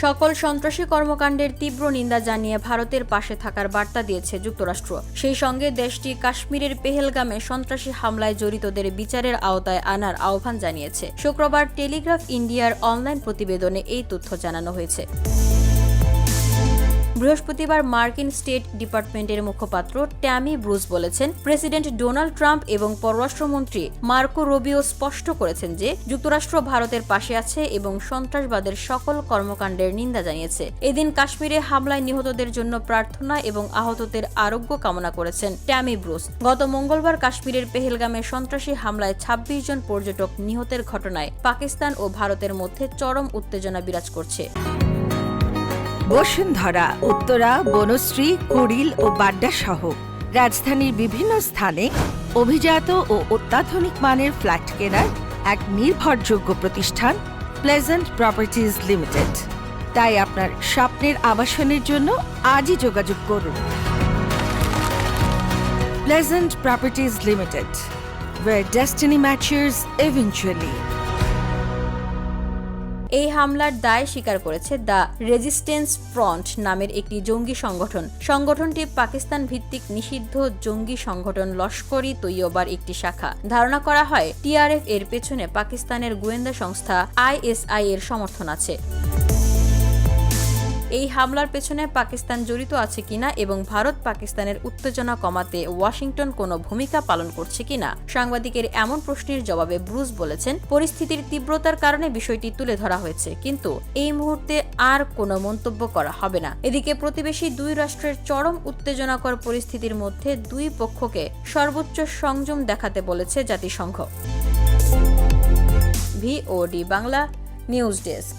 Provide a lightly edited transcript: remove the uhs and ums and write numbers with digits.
সকল সন্ত্রাসী কর্মকাণ্ডের তীব্র নিন্দা জানিয়ে ভারতের পাশে থাকার বার্তা দিয়েছে যুক্তরাষ্ট্র। সেই সঙ্গে দেশটি কাশ্মীরের পেহেলগামে সন্ত্রাসী হামলায় জড়িতদের বিচারের আওতায় আনার আহ্বান জানিয়েছে। শুক্রবার টেলিগ্রাফ ইন্ডিয়ার অনলাইন প্রতিবেদনে এই তথ্য জানানো হয়েছে। বৃহস্পতিবার মার্কিন স্টেট ডিপার্টমেন্টের মুখপাত্র ট্যামি ব্রুস বলেছেন, প্রেসিডেন্ট ডোনাল্ড ট্রাম্প এবং পররাষ্ট্রমন্ত্রী মার্কো রুবিও স্পষ্ট করেছেন যে যুক্তরাষ্ট্র ভারতের পাশে আছে এবং সন্ত্রাসবাদের সকল কর্মকাণ্ডের নিন্দা জানিয়েছে। এদিন কাশ্মীরে হামলায় নিহতদের জন্য প্রার্থনা এবং আহতদের আরোগ্য কামনা করেছেন ট্যামি ব্রুস। গত মঙ্গলবার কাশ্মীরের পেহেলগামে সন্ত্রাসী হামলায় ২৬ জন পর্যটক নিহতের ঘটনায় পাকিস্তান ও ভারতের মধ্যে চরম উত্তেজনা বিরাজ করছে। বসুন্ধরা, উত্তরা, বনশ্রী, কুড়িল ও বাড্ডা সহ রাজধানীর বিভিন্ন স্থানে অভিজাত ও অত্যাধুনিক মানের ফ্ল্যাট কেনার এক নির্ভরযোগ্য প্রতিষ্ঠান প্লেজেন্ট প্রপার্টিজ লিমিটেড। তাই আপনার স্বপ্নের আবাসনের জন্য আজই যোগাযোগ করুন। Pleasant properties limited, where destiny matches eventually. এই হামলার দায় স্বীকার করেছে দ্য রেজিস্ট্যান্স ফ্রন্ট নামের একটি জঙ্গি সংগঠন। সংগঠনটি পাকিস্তান ভিত্তিক নিষিদ্ধ জঙ্গি সংগঠন লস্কর-ই তৈয়বার একটি শাখা। ধারণা করা হয় টিআরএফ এর পেছনে পাকিস্তানের গোয়েন্দা সংস্থা আইএসআই এর সমর্থন আছে। এই হামলার পেছনে পাকিস্তান জড়িত আছে কিনা এবং ভারত পাকিস্তানের উত্তেজনা কমাতে ওয়াশিংটন কোনো ভূমিকা পালন করছে কিনা সাংবাদিকের এমন প্রশ্নের জবাবে ব্রুস বলেছেন, পরিস্থিতির তীব্রতার কারণে বিষয়টি তুলে ধরা হয়েছে, কিন্তু এই মুহূর্তে আর কোনো মন্তব্য করা হবে না। এদিকে প্রতিবেশী দুই রাষ্ট্রের চরম উত্তেজনাকর পরিস্থিতির মধ্যে দুই পক্ষকে সর্বোচ্চ সংযম দেখাতে বলেছে জাতিসংঘ। VOD Bangla news desk.